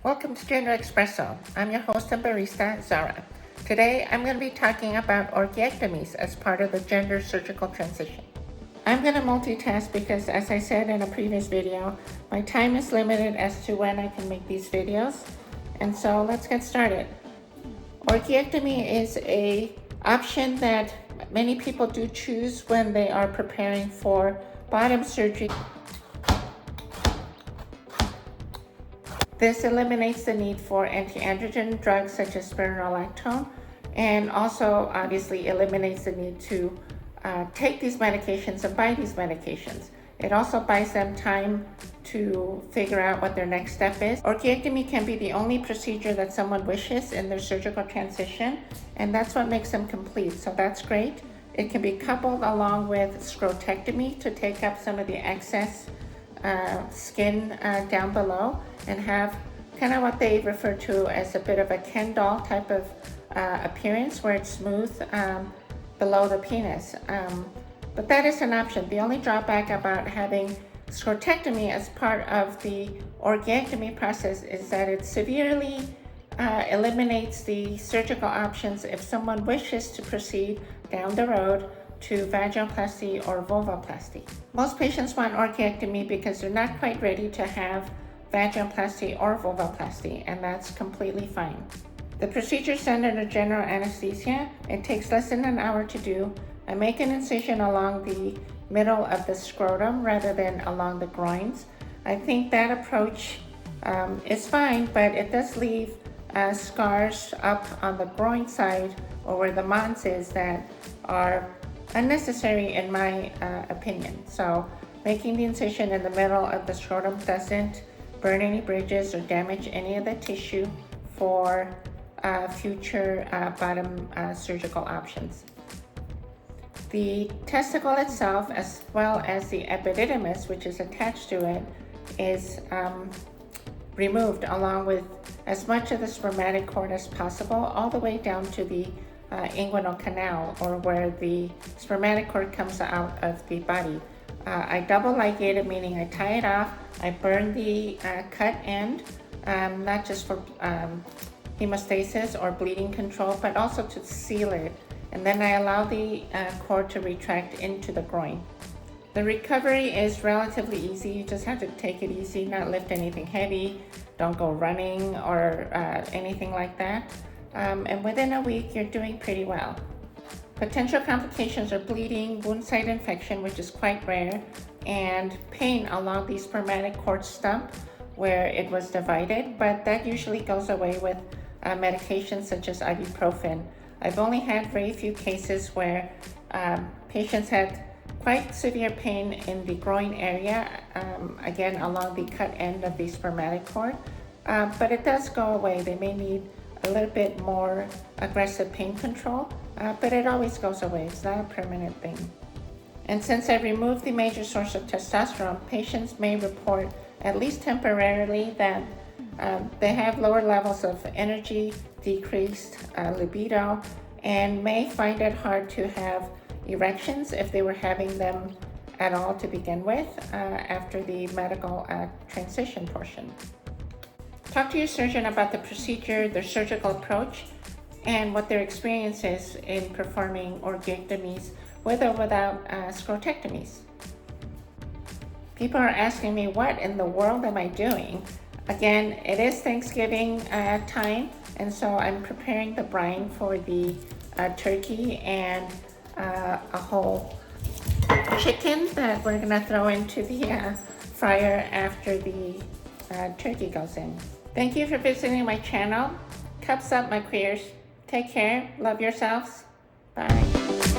Welcome to Expresso. I'm your host and barista, Zara. Today, I'm going to be talking about orchiectomies as part of the gender surgical transition. I'm going to multitask because, as I said in a previous video, my time is limited as to when I can make these videos. And so let's get started. Orchiectomy is an option that many people do choose when they are preparing for bottom surgery. This eliminates the need for anti-androgen drugs such as spironolactone, and also obviously eliminates the need to take these medications and buy these medications. It also buys them time to figure out what their next step is. Orchiectomy can be the only procedure that someone wishes in their surgical transition, and that's what makes them complete, so that's great. It can be coupled along with scrotectomy to take up some of the excess skin down below and have kind of what they refer to as a bit of a Ken doll type of appearance where it's smooth below the penis. But that is an option. The only drawback about having scrotectomy as part of the orchiectomy process is that it severely eliminates the surgical options if someone wishes to proceed down the road to vaginoplasty or vulvoplasty. Most patients want orchiectomy because they're not quite ready to have vaginoplasty or vulvoplasty, and that's completely fine. The procedure is done under general anesthesia. It takes less than an hour to do. I make an incision along the middle of the scrotum rather than along the groins. I think that approach is fine, but it does leave scars up on the groin side or where the mons is that are unnecessary in my opinion. So making the incision in the middle of the scrotum doesn't burn any bridges or damage any of the tissue for future bottom surgical options. The testicle itself, as well as the epididymis, which is attached to it, is removed along with as much of the spermatic cord as possible, all the way down to the inguinal canal, or where the spermatic cord comes out of the body. I double ligate it, meaning I tie it off, I burn the cut end, not just for hemostasis or bleeding control, but also to seal it. And then I allow the cord to retract into the groin. The recovery is relatively easy. You just have to take it easy, not lift anything heavy, don't go running or anything like that. And within a week, you're doing pretty well. Potential complications are bleeding, wound site infection, which is quite rare, and pain along the spermatic cord stump where it was divided, but that usually goes away with medications such as ibuprofen. I've only had very few cases where patients had quite severe pain in the groin area, again along the cut end of the spermatic cord, but it does go away. They may need a little bit more aggressive pain control, but it always goes away. It's not a permanent thing. And since I removed the major source of testosterone, patients may report, at least temporarily, that they have lower levels of energy, decreased libido, and may find it hard to have erections if they were having them at all to begin with after the medical transition portion. Talk to your surgeon about the procedure, their surgical approach, and what their experience is in performing orchiectomies with or without scrotectomies. People are asking me, what in the world am I doing? Again, it is Thanksgiving time, and so I'm preparing the brine for the turkey and a whole chicken that we're gonna throw into the fryer after the turkey goes in. Thank you for visiting my channel. Cups up, my queers. Take care. Love yourselves. Bye.